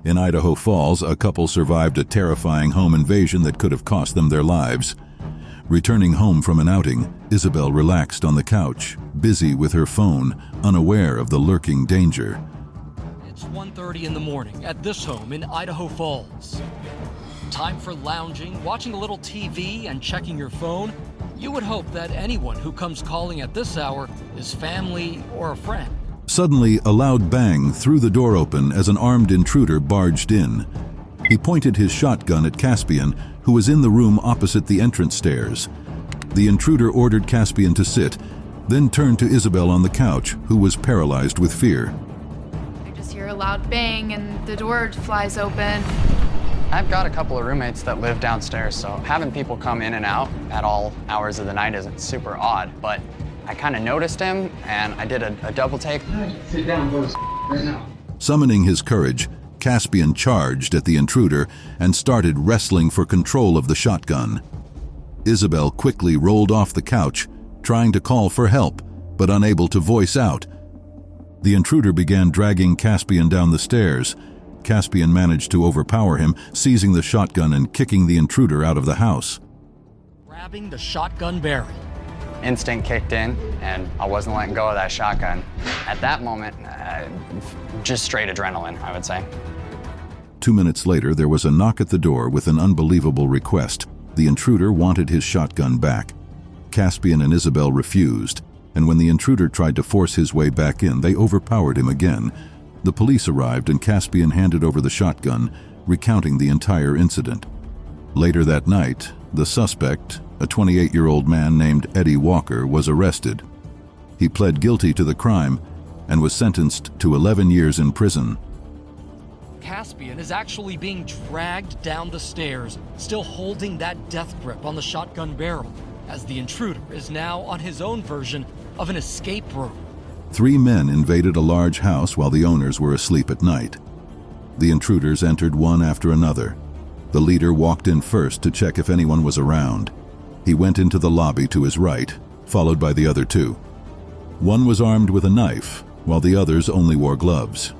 In Idaho Falls, a couple survived a terrifying home invasion that could have cost them their lives. Returning home from an outing, Isabel relaxed on the couch, busy with her phone, unaware of the lurking danger. It's 1:30 in the morning at this home in Idaho Falls. Time for lounging, watching a little TV, and checking your phone. You would hope that anyone who comes calling at this hour is family or a friend. Suddenly, a loud bang threw the door open as an armed intruder barged in. He pointed his shotgun at Caspian, who was in the room opposite the entrance stairs. The intruder ordered Caspian to sit, then turned to Isabel on the couch, who was paralyzed with fear. I just hear a loud bang and the door flies open. I've got a couple of roommates that live downstairs, so having people come in and out at all hours of the night isn't super odd, but I kind of noticed him, and I did a double take. Sit down, go to right now. Summoning his courage, Caspian charged at the intruder and started wrestling for control of the shotgun. Isabel quickly rolled off the couch, trying to call for help, but unable to voice out. The intruder began dragging Caspian down the stairs. Caspian managed to overpower him, seizing the shotgun and kicking the intruder out of the house. Grabbing the shotgun barrel. Instinct kicked in, and I wasn't letting go of that shotgun. At that moment, just straight adrenaline, I would say. 2 minutes later, there was a knock at the door with an unbelievable request. The intruder wanted his shotgun back. Caspian and Isabel refused, and when the intruder tried to force his way back in, they overpowered him again. The police arrived and Caspian handed over the shotgun, recounting the entire incident. Later that night, the suspect, a 28-year-old man named Eddie Walker, was arrested. He pled guilty to the crime and was sentenced to 11 years in prison. Caspian is actually being dragged down the stairs, still holding that death grip on the shotgun barrel, as the intruder is now on his own version of an escape room. 3 men invaded a large house while the owners were asleep at night. The intruders entered one after another. The leader walked in first to check if anyone was around. He went into the lobby to his right, followed by the other 2. One was armed with a knife, while the others only wore gloves.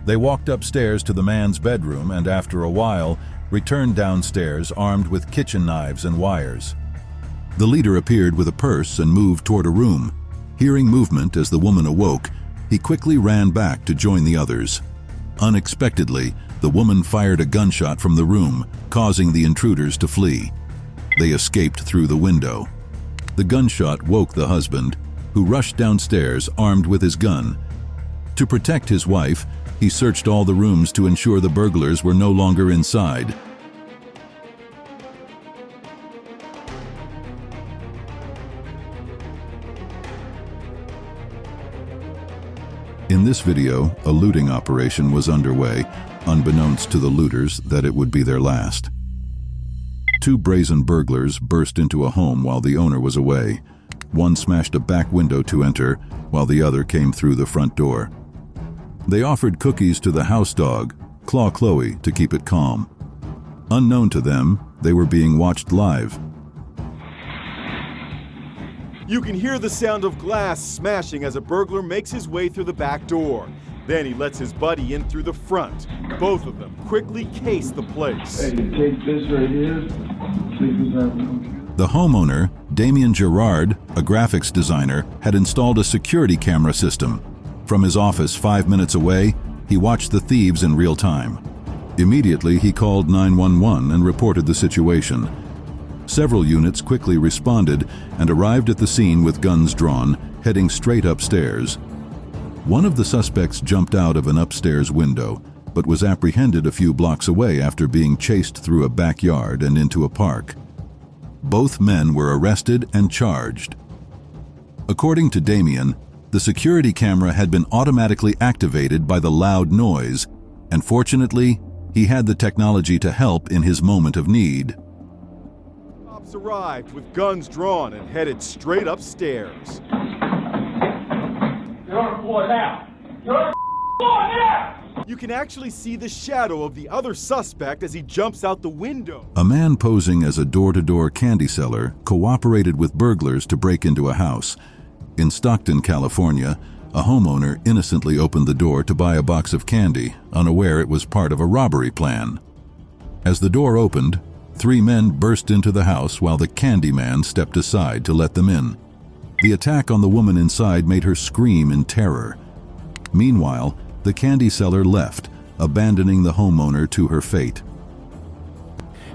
They walked upstairs to the man's bedroom and after a while, returned downstairs armed with kitchen knives and wires. The leader appeared with a purse and moved toward a room. Hearing movement as the woman awoke, he quickly ran back to join the others. Unexpectedly, the woman fired a gunshot from the room, causing the intruders to flee. They escaped through the window. The gunshot woke the husband, who rushed downstairs armed with his gun. To protect his wife, he searched all the rooms to ensure the burglars were no longer inside. In this video, a looting operation was underway, unbeknownst to the looters that it would be their last. 2 brazen burglars burst into a home while the owner was away. One smashed a back window to enter, while the other came through the front door. They offered cookies to the house dog, Claw Chloe, to keep it calm. Unknown to them, they were being watched live. You can hear the sound of glass smashing as a burglar makes his way through the back door. Then he lets his buddy in through the front. Both of them quickly case the place. Hey, take this right here. The homeowner, Damian Gerard, a graphics designer, had installed a security camera system. From his office 5 minutes away, he watched the thieves in real time. Immediately, he called 911 and reported the situation. Several units quickly responded and arrived at the scene with guns drawn, heading straight upstairs. One of the suspects jumped out of an upstairs window, but was apprehended a few blocks away after being chased through a backyard and into a park. Both men were arrested and charged. According to Damian, the security camera had been automatically activated by the loud noise, and fortunately, he had the technology to help in his moment of need. Cops arrived with guns drawn and headed straight upstairs. You're on the floor now. You're on the floor now! You can actually see the shadow of the other suspect as he jumps out the window. A man posing as a door-to-door candy seller cooperated with burglars to break into a house. In Stockton, California, a homeowner innocently opened the door to buy a box of candy, unaware it was part of a robbery plan. As the door opened, 3 men burst into the house while the Candyman stepped aside to let them in. The attack on the woman inside made her scream in terror. Meanwhile, the candy seller left, abandoning the homeowner to her fate.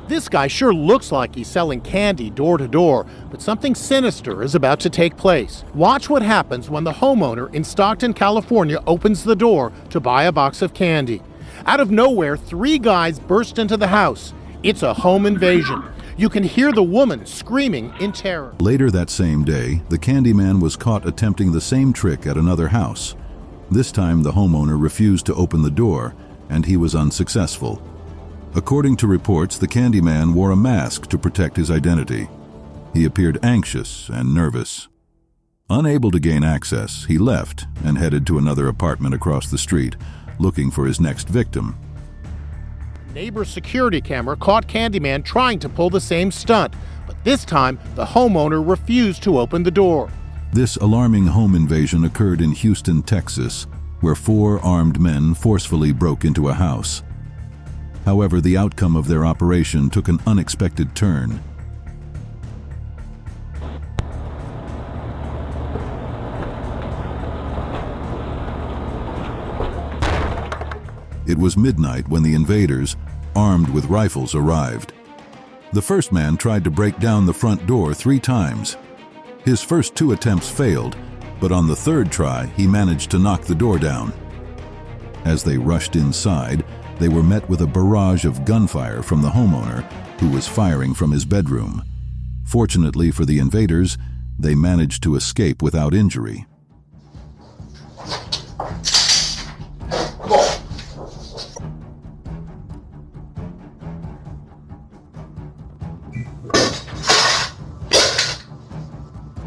This guy sure looks like he's selling candy door to door, but something sinister is about to take place. Watch what happens when the homeowner in Stockton, California opens the door to buy a box of candy. Out of nowhere, 3 guys burst into the house. It's a home invasion. You can hear the woman screaming in terror. Later that same day, the Candyman was caught attempting the same trick at another house. This time, the homeowner refused to open the door, and he was unsuccessful. According to reports, the Candyman wore a mask to protect his identity. He appeared anxious and nervous. Unable to gain access, he left and headed to another apartment across the street, looking for his next victim. Neighbor's security camera caught Candyman trying to pull the same stunt, but this time the homeowner refused to open the door. This alarming home invasion occurred in Houston, Texas, where 4 armed men forcefully broke into a house. However, the outcome of their operation took an unexpected turn. It was midnight when the invaders, armed with rifles, arrived. The first man tried to break down the front door 3 times. His first 2 attempts failed, but on the 3rd try, he managed to knock the door down. As they rushed inside, they were met with a barrage of gunfire from the homeowner, who was firing from his bedroom. Fortunately for the invaders, they managed to escape without injury.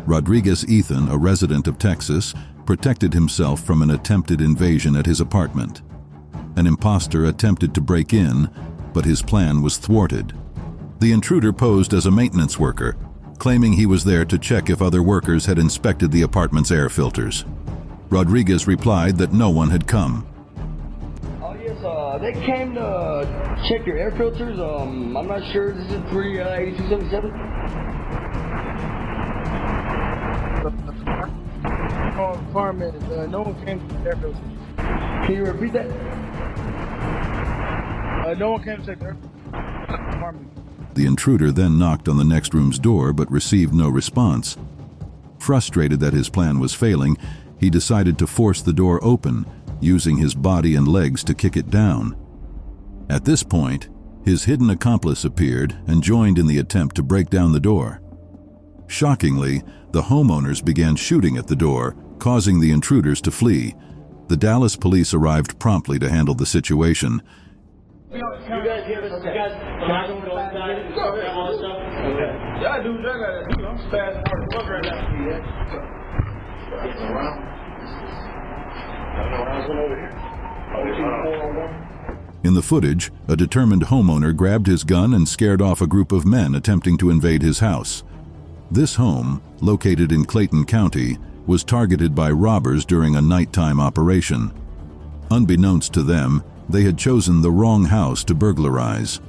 Rodriguez Ethan, a resident of Texas, protected himself from an attempted invasion at his apartment. An imposter attempted to break in, but his plan was thwarted. The intruder posed as a maintenance worker, claiming he was there to check if other workers had inspected the apartment's air filters. Rodriguez replied that no one had come. Oh yes, they came to check your air filters. I'm not sure. This is 8277. Apartment. No one came to the air filters. Can you repeat that? No one came to check the air apartment. The intruder then knocked on the next room's door but received no response. Frustrated that his plan was failing, he decided to force the door open, using his body and legs to kick it down. At this point, his hidden accomplice appeared and joined in the attempt to break down the door. Shockingly, the homeowners began shooting at the door, causing the intruders to flee. The Dallas police arrived promptly to handle the situation. You guys give us. Can I go inside and cover all this stuff? Okay. Yeah, dude, I gotta do. I'm fast hard to fuck right now. In the footage, a determined homeowner grabbed his gun and scared off a group of men attempting to invade his house. This home, located in Clayton County, was targeted by robbers during a nighttime operation. Unbeknownst to them, they had chosen the wrong house to burglarize.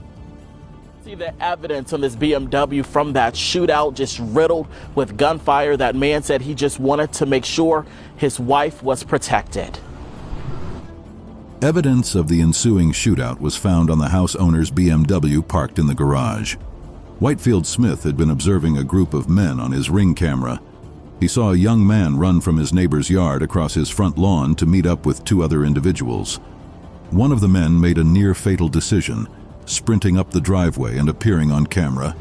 See the evidence on this BMW from that shootout, just riddled with gunfire. That man said he just wanted to make sure his wife was protected. Evidence of the ensuing shootout was found on the house owner's BMW parked in the garage. Whitefield Smith had been observing a group of men on his Ring camera. He saw a young man run from his neighbor's yard across his front lawn to meet up with 2 other individuals. One of the men made a near-fatal decision, sprinting up the driveway and appearing on camera.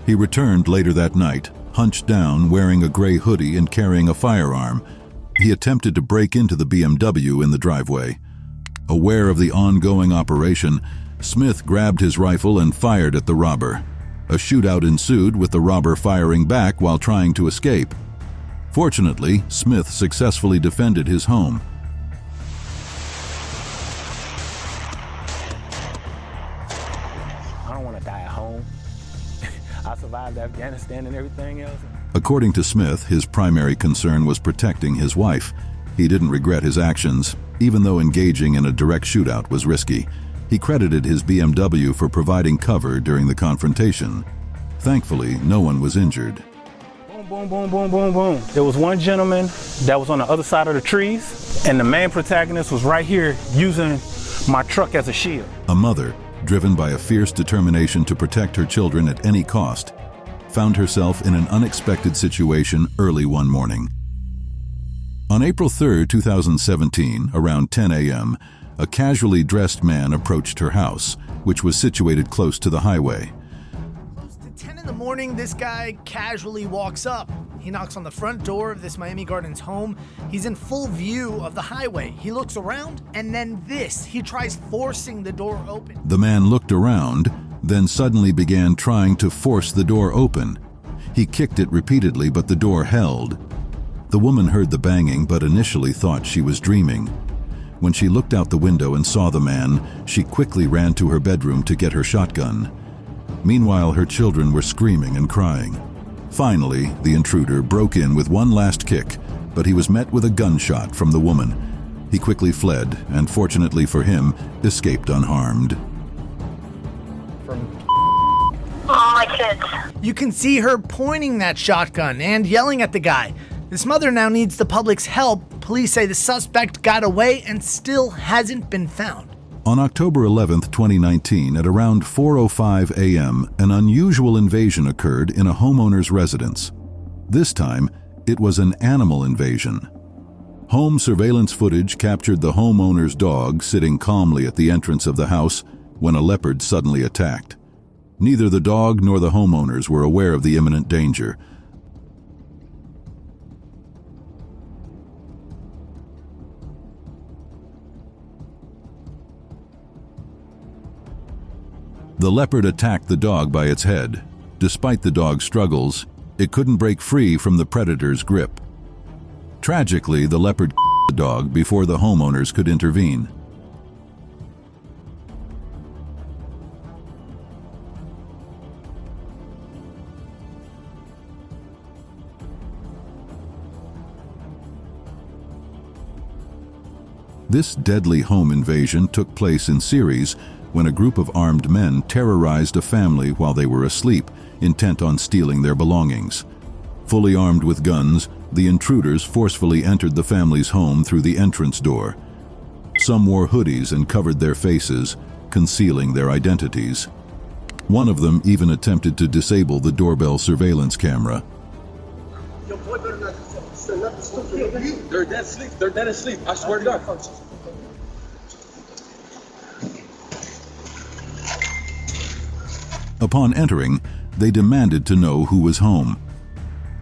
He returned later that night, hunched down, wearing a gray hoodie and carrying a firearm. He attempted to break into the BMW in the driveway. Aware of the ongoing operation, Smith grabbed his rifle and fired at the robber. A shootout ensued, with the robber firing back while trying to escape. Fortunately, Smith successfully defended his home. I survived Afghanistan and everything else. According to Smith, his primary concern was protecting his wife. He didn't regret his actions, even though engaging in a direct shootout was risky. He credited his BMW for providing cover during the confrontation. Thankfully, no one was injured. Boom, boom, boom, boom, boom, boom. There was one gentleman that was on the other side of the trees, and the main protagonist was right here using my truck as a shield. A mother, driven by a fierce determination to protect her children at any cost, found herself in an unexpected situation early one morning. On April 3, 2017, around 10 a.m., a casually dressed man approached her house, which was situated close to the highway. At 10 in the morning, this guy casually walks up. He knocks on the front door of this Miami Gardens home. He's in full view of the highway. He looks around, and then he tries forcing the door open. The man looked around, then suddenly began trying to force the door open. He kicked it repeatedly, but the door held. The woman heard the banging, but initially thought she was dreaming. When she looked out the window and saw the man, she quickly ran to her bedroom to get her shotgun. Meanwhile, her children were screaming and crying. Finally, the intruder broke in with one last kick, but he was met with a gunshot from the woman. He quickly fled, and fortunately for him, escaped unharmed. My kids. You can see her pointing that shotgun and yelling at the guy. This mother now needs the public's help. Police say the suspect got away and still hasn't been found. On October 11, 2019, at around 4:05 a.m., an unusual invasion occurred in a homeowner's residence. This time, it was an animal invasion. Home surveillance footage captured the homeowner's dog sitting calmly at the entrance of the house when a leopard suddenly attacked. Neither the dog nor the homeowners were aware of the imminent danger. The leopard attacked the dog by its head. Despite the dog's struggles, it couldn't break free from the predator's grip. Tragically, the leopard killed the dog before the homeowners could intervene. This deadly home invasion took place in series when a group of armed men terrorized a family while they were asleep, intent on stealing their belongings. Fully armed with guns, the intruders forcefully entered the family's home through the entrance door. Some wore hoodies and covered their faces, concealing their identities. One of them even attempted to disable the doorbell surveillance camera. They're dead asleep. They're dead asleep. I swear to God. Upon entering, they demanded to know who was home.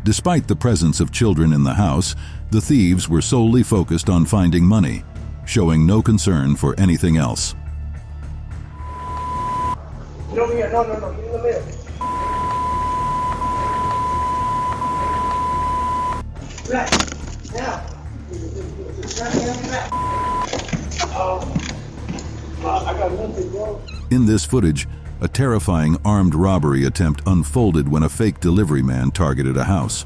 Despite the presence of children in the house, the thieves were solely focused on finding money, showing no concern for anything else. No. Get in the middle. Right. Now. I got nothing, bro. In this footage, a terrifying armed robbery attempt unfolded when a fake delivery man targeted a house.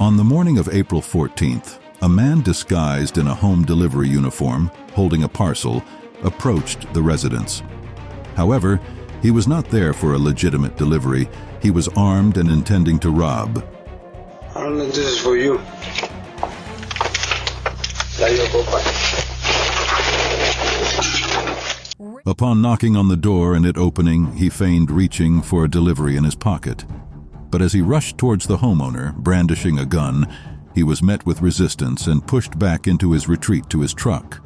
On the morning of April 14th, a man disguised in a home delivery uniform, holding a parcel, approached the residence. However, he was not there for a legitimate delivery. He was armed and intending to rob. I don't know if this is for you. Upon knocking on the door and it opening, he feigned reaching for a delivery in his pocket. But as he rushed towards the homeowner, brandishing a gun, he was met with resistance and pushed back into his retreat to his truck.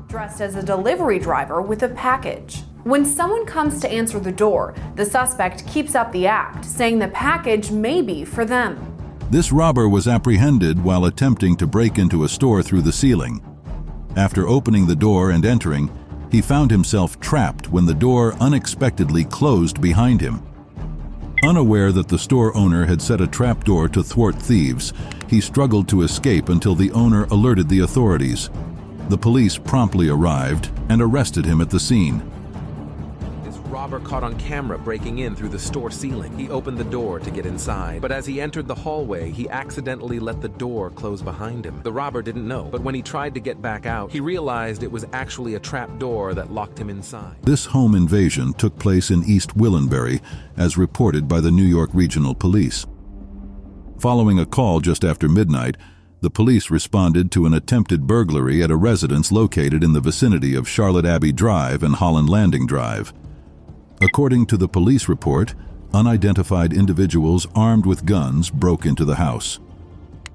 Dressed as a delivery driver with a package. When someone comes to answer the door, the suspect keeps up the act, saying the package may be for them. This robber was apprehended while attempting to break into a store through the ceiling. After opening the door and entering, he found himself trapped when the door unexpectedly closed behind him. Unaware that the store owner had set a trapdoor to thwart thieves, he struggled to escape until the owner alerted the authorities. The police promptly arrived and arrested him at the scene. robber caught on camera breaking in through the store ceiling. He opened the door to get inside, but as he entered the hallway, he accidentally let the door close behind him. The robber didn't know, but when he tried to get back out, he realized it was actually a trap door that locked him inside. This home invasion took place in East Willenbury, as reported by the New York Regional Police. Following a call just after midnight, the police responded to an attempted burglary at a residence located in the vicinity of Charlotte Abbey Drive and Holland Landing Drive. According to the police report, unidentified individuals armed with guns broke into the house.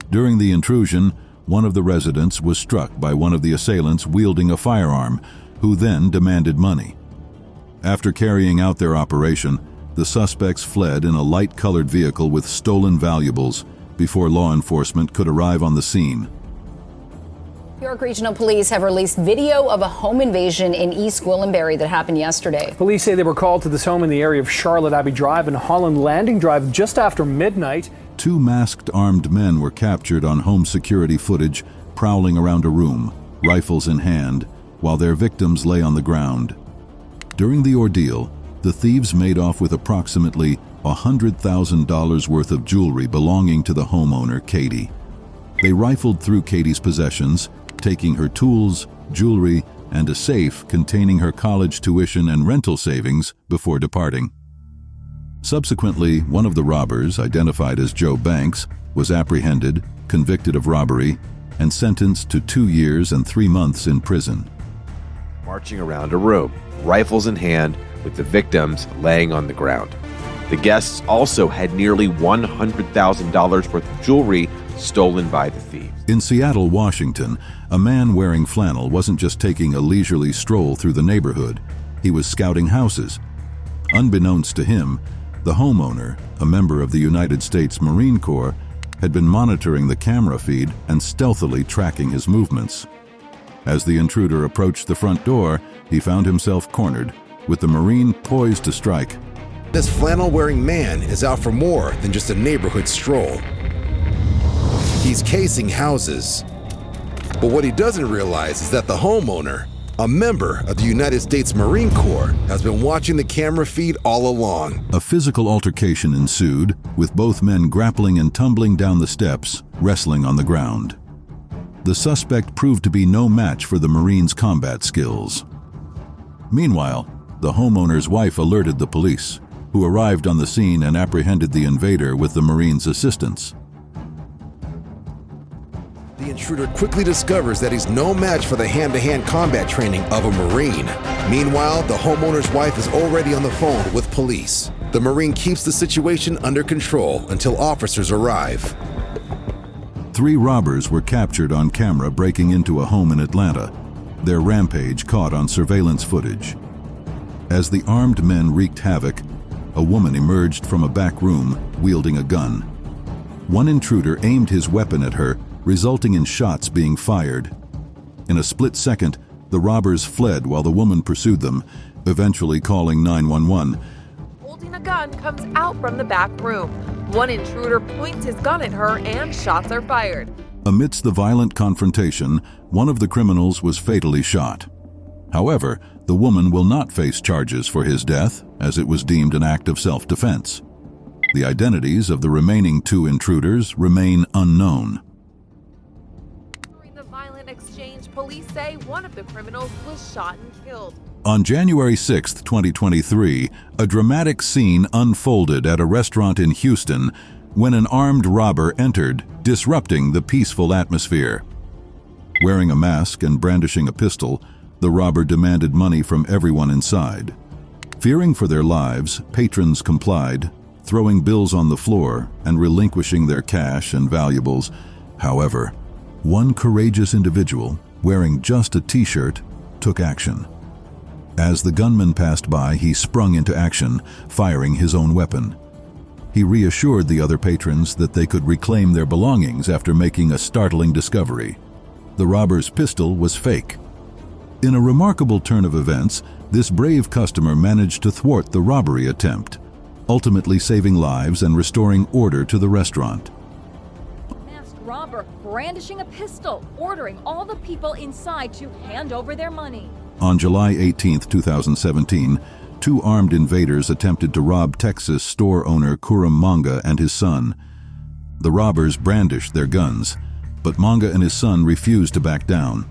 During the intrusion, one of the residents was struck by one of the assailants wielding a firearm, who then demanded money. After carrying out their operation, the suspects fled in a light-colored vehicle with stolen valuables before law enforcement could arrive on the scene. New York Regional Police have released video of a home invasion in East Willenbury that happened yesterday. Police say they were called to this home in the area of Charlotte Abbey Drive and Holland Landing Drive just after midnight. 2 masked armed men were captured on home security footage, prowling around a room, rifles in hand, while their victims lay on the ground. During the ordeal, the thieves made off with approximately $100,000 worth of jewelry belonging to the homeowner, Katie. They rifled through Katie's possessions, taking her tools, jewelry, and a safe containing her college tuition and rental savings before departing. Subsequently, one of the robbers, identified as Joe Banks, was apprehended, convicted of robbery, and sentenced to 2 years and 3 months in prison. Marching around a room, rifles in hand, with the victims laying on the ground. The guests also had nearly $100,000 worth of jewelry stolen by the thieves. In Seattle, Washington, a man wearing flannel wasn't just taking a leisurely stroll through the neighborhood. He was scouting houses. Unbeknownst to him, the homeowner, a member of the United States Marine Corps, had been monitoring the camera feed and stealthily tracking his movements. As the intruder approached the front door, he found himself cornered, with the Marine poised to strike. This flannel-wearing man is out for more than just a neighborhood stroll. He's casing houses. But what he doesn't realize is that the homeowner, a member of the United States Marine Corps, has been watching the camera feed all along. A physical altercation ensued, with both men grappling and tumbling down the steps, wrestling on the ground. The suspect proved to be no match for the Marine's combat skills. Meanwhile, the homeowner's wife alerted the police, who arrived on the scene and apprehended the invader with the Marine's assistance. The intruder quickly discovers that he's no match for the hand-to-hand combat training of a Marine. Meanwhile, the homeowner's wife is already on the phone with police. The Marine keeps the situation under control until officers arrive. 3 robbers were captured on camera breaking into a home in Atlanta, their rampage caught on surveillance footage. As the armed men wreaked havoc, a woman emerged from a back room, wielding a gun. One intruder aimed his weapon at her, resulting in shots being fired. In a split second, the robbers fled while the woman pursued them, eventually calling 911. Holding a gun comes out from the back room. One intruder points his gun at her and shots are fired. Amidst the violent confrontation, one of the criminals was fatally shot. However, the woman will not face charges for his death, as it was deemed an act of self-defense. The identities of the remaining 2 intruders remain unknown. During the violent exchange, police say one of the criminals was shot and killed. On January 6, 2023, a dramatic scene unfolded at a restaurant in Houston when an armed robber entered, disrupting the peaceful atmosphere. Wearing a mask and brandishing a pistol, the robber demanded money from everyone inside. Fearing for their lives, patrons complied, throwing bills on the floor and relinquishing their cash and valuables. However, one courageous individual, wearing just a t-shirt, took action. As the gunman passed by, he sprung into action, firing his own weapon. He reassured the other patrons that they could reclaim their belongings after making a startling discovery. The robber's pistol was fake. In a remarkable turn of events, this brave customer managed to thwart the robbery attempt, ultimately saving lives and restoring order to the restaurant. Masked robber brandishing a pistol, ordering all the people inside to hand over their money. On July 18, 2017, 2 armed invaders attempted to rob Texas store owner Kuram Manga and his son. The robbers brandished their guns, but Manga and his son refused to back down.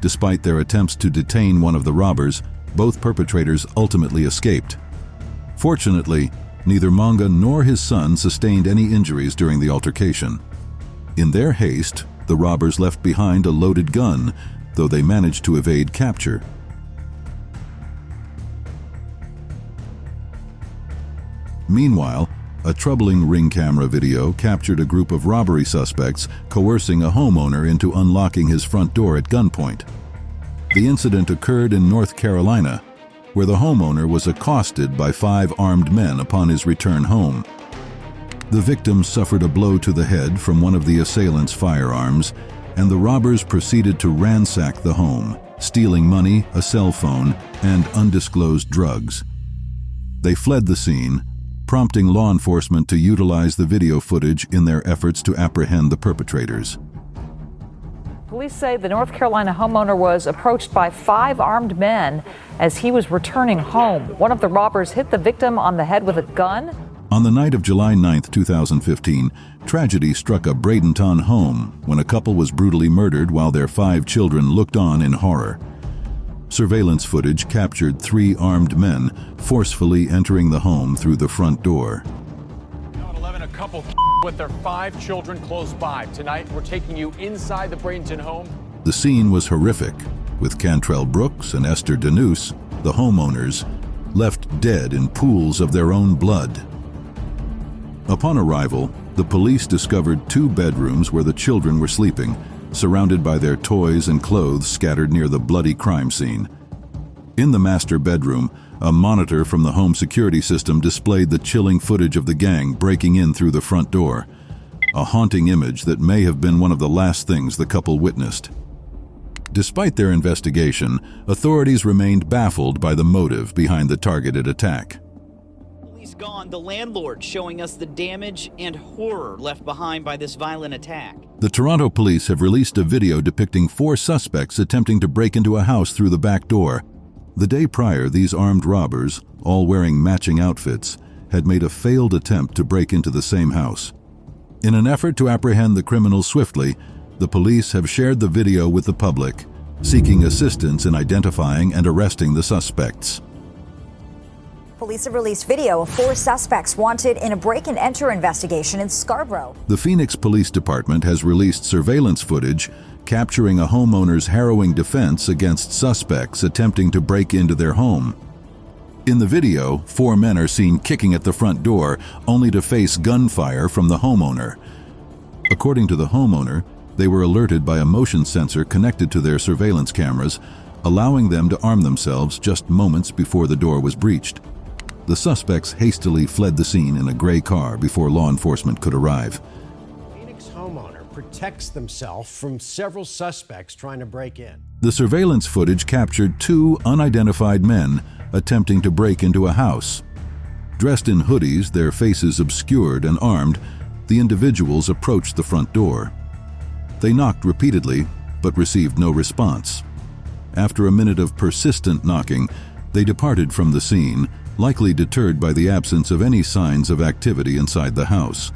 Despite their attempts to detain one of the robbers, both perpetrators ultimately escaped. Fortunately, neither Manga nor his son sustained any injuries during the altercation. In their haste, the robbers left behind a loaded gun, though they managed to evade capture. Meanwhile, a troubling Ring camera video captured a group of robbery suspects coercing a homeowner into unlocking his front door at gunpoint. The incident occurred in North Carolina, where the homeowner was accosted by 5 armed men upon his return home. The victim suffered a blow to the head from one of the assailant's firearms, and the robbers proceeded to ransack the home, stealing money, a cell phone, and undisclosed drugs. They fled the scene, prompting law enforcement to utilize the video footage in their efforts to apprehend the perpetrators. Police say the North Carolina homeowner was approached by 5 armed men as he was returning home. One of the robbers hit the victim on the head with a gun. On the night of July 9, 2015, tragedy struck a Bradenton home when a couple was brutally murdered while their 5 children looked on in horror. Surveillance footage captured 3 armed men forcefully entering the home through the front door. Now at 11, a couple with their 5 children close by. Tonight, we're taking you inside the Bradenton home. The scene was horrific, with Cantrell Brooks and Esther Denuse, the homeowners, left dead in pools of their own blood. Upon arrival, the police discovered 2 bedrooms where the children were sleeping, surrounded by their toys and clothes scattered near the bloody crime scene. In the master bedroom, a monitor from the home security system displayed the chilling footage of the gang breaking in through the front door, a haunting image that may have been one of the last things the couple witnessed. Despite their investigation, authorities remained baffled by the motive behind the targeted attack. Gone, the landlord showing us the damage and horror left behind by this violent attack. The Toronto police have released a video depicting 4 suspects attempting to break into a house through the back door. The day prior, these armed robbers, all wearing matching outfits, had made a failed attempt to break into the same house. In an effort to apprehend the criminals swiftly, the police have shared the video with the public, seeking assistance in identifying and arresting the suspects. Police have released video of 4 suspects wanted in a break-and-enter investigation in Scarborough. The Phoenix Police Department has released surveillance footage capturing a homeowner's harrowing defense against suspects attempting to break into their home. In the video, 4 men are seen kicking at the front door, only to face gunfire from the homeowner. According to the homeowner, they were alerted by a motion sensor connected to their surveillance cameras, allowing them to arm themselves just moments before the door was breached. The suspects hastily fled the scene in a gray car before law enforcement could arrive. Phoenix homeowner protects themselves from several suspects trying to break in. The surveillance footage captured 2 unidentified men attempting to break into a house. Dressed in hoodies, their faces obscured and armed, the individuals approached the front door. They knocked repeatedly, but received no response. After a minute of persistent knocking, they departed from the scene, likely deterred by the absence of any signs of activity inside the house.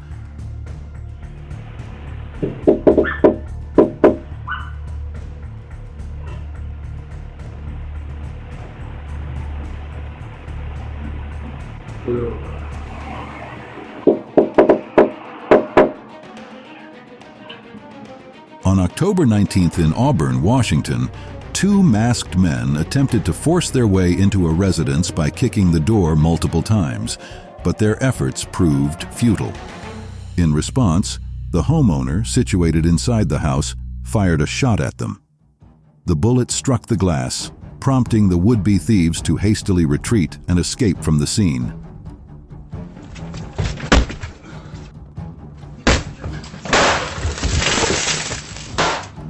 On October 19th in Auburn, Washington, 2 masked men attempted to force their way into a residence by kicking the door multiple times, but their efforts proved futile. In response, the homeowner, situated inside the house, fired a shot at them. The bullet struck the glass, prompting the would-be thieves to hastily retreat and escape from the scene.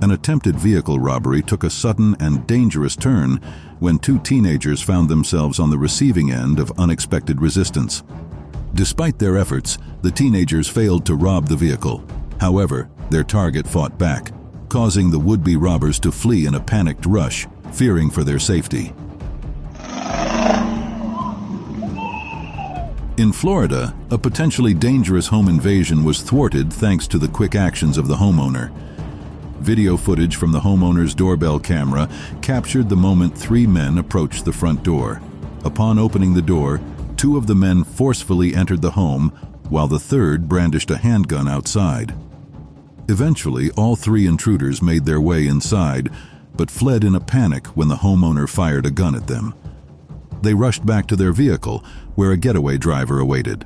An attempted vehicle robbery took a sudden and dangerous turn when 2 teenagers found themselves on the receiving end of unexpected resistance. Despite their efforts, the teenagers failed to rob the vehicle. However, their target fought back, causing the would-be robbers to flee in a panicked rush, fearing for their safety. In Florida, a potentially dangerous home invasion was thwarted thanks to the quick actions of the homeowner. Video footage from the homeowner's doorbell camera captured the moment 3 men approached the front door. Upon opening the door, 2 of the men forcefully entered the home, while the third brandished a handgun outside. Eventually, all 3 intruders made their way inside, but fled in a panic when the homeowner fired a gun at them. They rushed back to their vehicle, where a getaway driver awaited.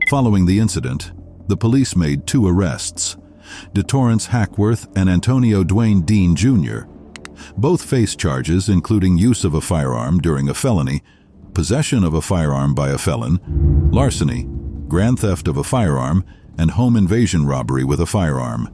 Following the incident, the police made 2 arrests: DeTorrance Hackworth and Antonio Dwayne Dean Jr. Both face charges including use of a firearm during a felony, possession of a firearm by a felon, larceny, grand theft of a firearm, and home invasion robbery with a firearm.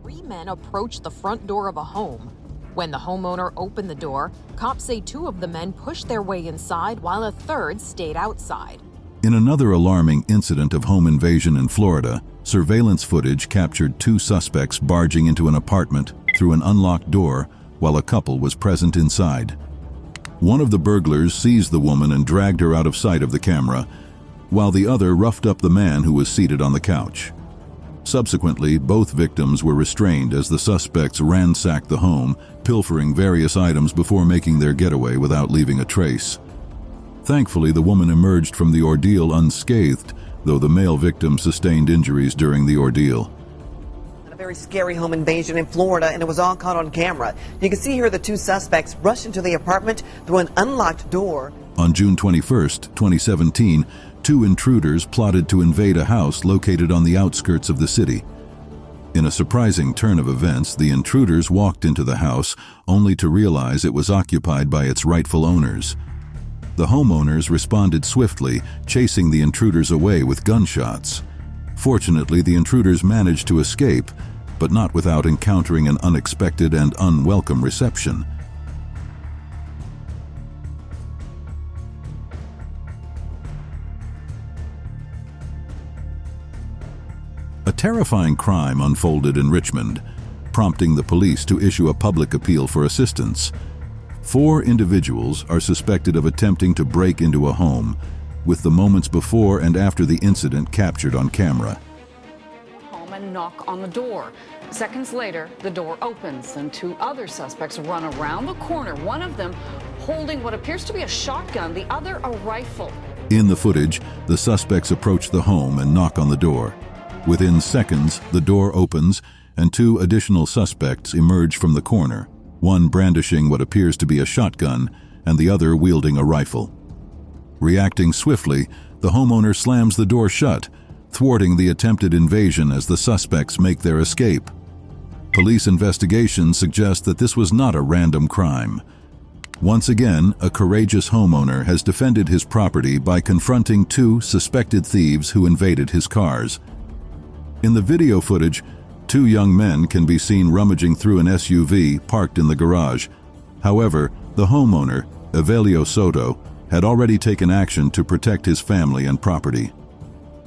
3 men approached the front door of a home. When the homeowner opened the door, cops say 2 of the men pushed their way inside while a third stayed outside. In another alarming incident of home invasion in Florida, surveillance footage captured 2 suspects barging into an apartment through an unlocked door while a couple was present inside. One of the burglars seized the woman and dragged her out of sight of the camera, while the other roughed up the man who was seated on the couch. Subsequently, both victims were restrained as the suspects ransacked the home, pilfering various items before making their getaway without leaving a trace. Thankfully, the woman emerged from the ordeal unscathed, though the male victim sustained injuries during the ordeal. A very scary home invasion in Florida, and it was all caught on camera. You can see here the 2 suspects rushed into the apartment through an unlocked door. On June 21, 2017, 2 intruders plotted to invade a house located on the outskirts of the city. In a surprising turn of events, the intruders walked into the house only to realize it was occupied by its rightful owners. The homeowners responded swiftly, chasing the intruders away with gunshots. Fortunately, the intruders managed to escape, but not without encountering an unexpected and unwelcome reception. A terrifying crime unfolded in Richmond, prompting the police to issue a public appeal for assistance. 4 individuals are suspected of attempting to break into a home, with the moments before and after the incident captured on camera. Home and knock on the door. Seconds later, the door opens and 2 other suspects run around the corner, one of them holding what appears to be a shotgun, the other a rifle. In the footage, the suspects approach the home and knock on the door. Within seconds, the door opens and 2 additional suspects emerge from the corner, one brandishing what appears to be a shotgun and the other wielding a rifle. Reacting swiftly, the homeowner slams the door shut, thwarting the attempted invasion as the suspects make their escape. Police investigations suggest that this was not a random crime. Once again, a courageous homeowner has defended his property by confronting 2 suspected thieves who invaded his cars. In the video footage, 2 young men can be seen rummaging through an SUV parked in the garage. However, the homeowner, Evelio Soto, had already taken action to protect his family and property.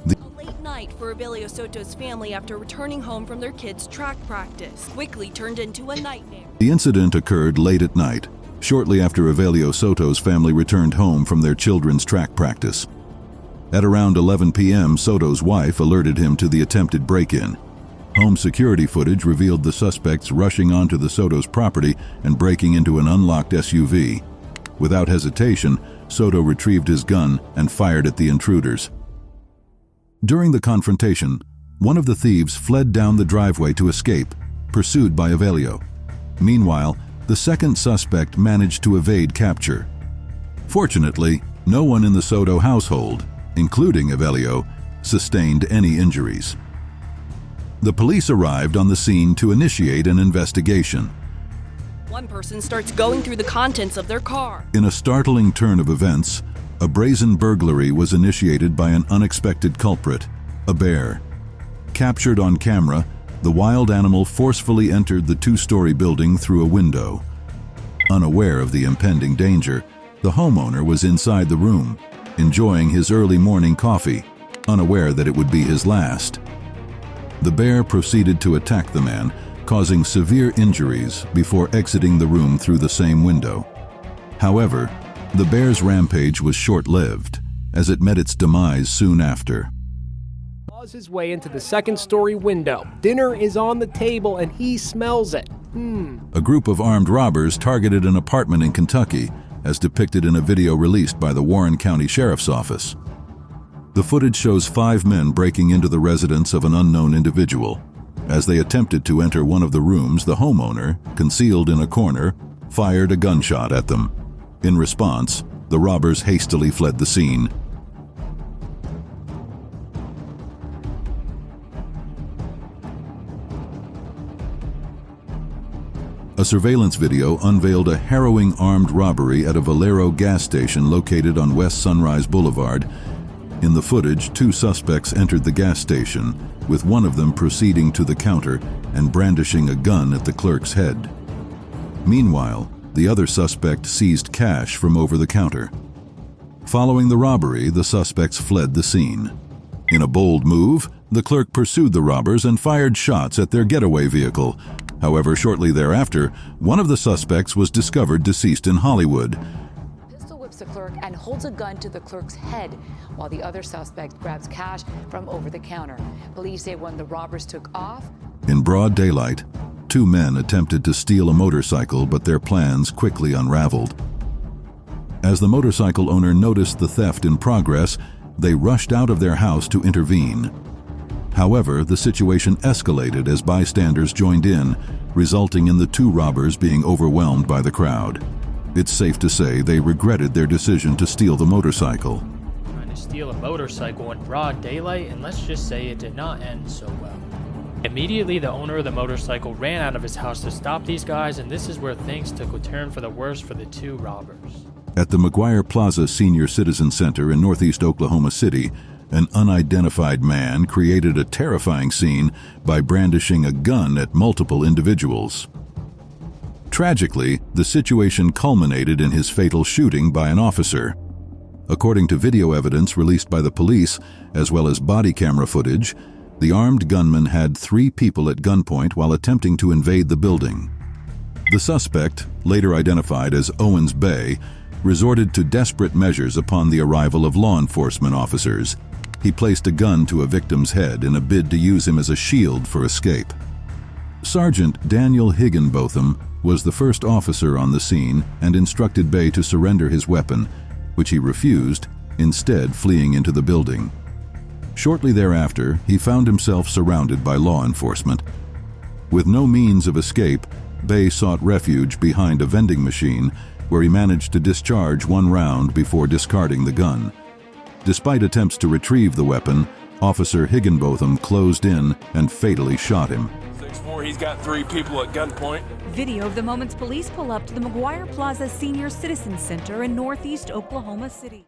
A late night for Evelio Soto's family after returning home from their kids' track practice quickly turned into a nightmare. The incident occurred late at night, shortly after Evelio Soto's family returned home from their children's track practice. At around 11 p.m., Soto's wife alerted him to the attempted break-in. Home security footage revealed the suspects rushing onto the Soto's property and breaking into an unlocked SUV. Without hesitation, Soto retrieved his gun and fired at the intruders. During the confrontation, one of the thieves fled down the driveway to escape, pursued by Evelio. Meanwhile, the second suspect managed to evade capture. Fortunately, no one in the Soto household, including Evelio, sustained any injuries. The police arrived on the scene to initiate an investigation. One person starts going through the contents of their car. In a startling turn of events, a brazen burglary was initiated by an unexpected culprit, a bear. Captured on camera, the wild animal forcefully entered the 2-story building through a window. Unaware of the impending danger, the homeowner was inside the room, enjoying his early morning coffee, unaware that it would be his last. The bear proceeded to attack the man, causing severe injuries before exiting the room through the same window. However, the bear's rampage was short-lived, as it met its demise soon after. Claws his way into the second-story window. Dinner is on the table and he smells it. A group of armed robbers targeted an apartment in Kentucky, as depicted in a video released by the Warren County Sheriff's Office. The footage shows 5 men breaking into the residence of an unknown individual. As they attempted to enter one of the rooms, the homeowner, concealed in a corner, fired a gunshot at them. In response, the robbers hastily fled the scene. A surveillance video unveiled a harrowing armed robbery at a Valero gas station located on West Sunrise Boulevard. In the footage, 2 suspects entered the gas station, with one of them proceeding to the counter and brandishing a gun at the clerk's head. Meanwhile, the other suspect seized cash from over the counter. Following the robbery, the suspects fled the scene. In a bold move, the clerk pursued the robbers and fired shots at their getaway vehicle. However, shortly thereafter, one of the suspects was discovered deceased in Hollywood. Pistol whips the clerk and holds a gun to the clerk's head, while the other suspect grabs cash from over the counter. Police say when the robbers took off, in broad daylight, 2 men attempted to steal a motorcycle, but their plans quickly unraveled. As the motorcycle owner noticed the theft in progress, they rushed out of their house to intervene. However, the situation escalated as bystanders joined in, resulting in the 2 robbers being overwhelmed by the crowd. It's safe to say they regretted their decision to steal the motorcycle. Trying to steal a motorcycle in broad daylight, and let's just say it did not end so well. Immediately, the owner of the motorcycle ran out of his house to stop these guys, and this is where things took a turn for the worse for the 2 robbers. At the McGuire Plaza Senior Citizen Center in northeast Oklahoma City, an unidentified man created a terrifying scene by brandishing a gun at multiple individuals. Tragically, the situation culminated in his fatal shooting by an officer. According to video evidence released by the police, as well as body camera footage, the armed gunman had 3 people at gunpoint while attempting to invade the building. The suspect, later identified as Owens Bay, resorted to desperate measures upon the arrival of law enforcement officers. He placed a gun to a victim's head in a bid to use him as a shield for escape. Sergeant Daniel Higginbotham was the first officer on the scene and instructed Bay to surrender his weapon, which he refused, instead fleeing into the building. Shortly thereafter, he found himself surrounded by law enforcement. With no means of escape, Bay sought refuge behind a vending machine, where he managed to discharge 1 round before discarding the gun. Despite attempts to retrieve the weapon, Officer Higginbotham closed in and fatally shot him. 6'4", he's got 3 people at gunpoint. Video of the moments police pull up to the McGuire Plaza Senior Citizen Center in northeast Oklahoma City.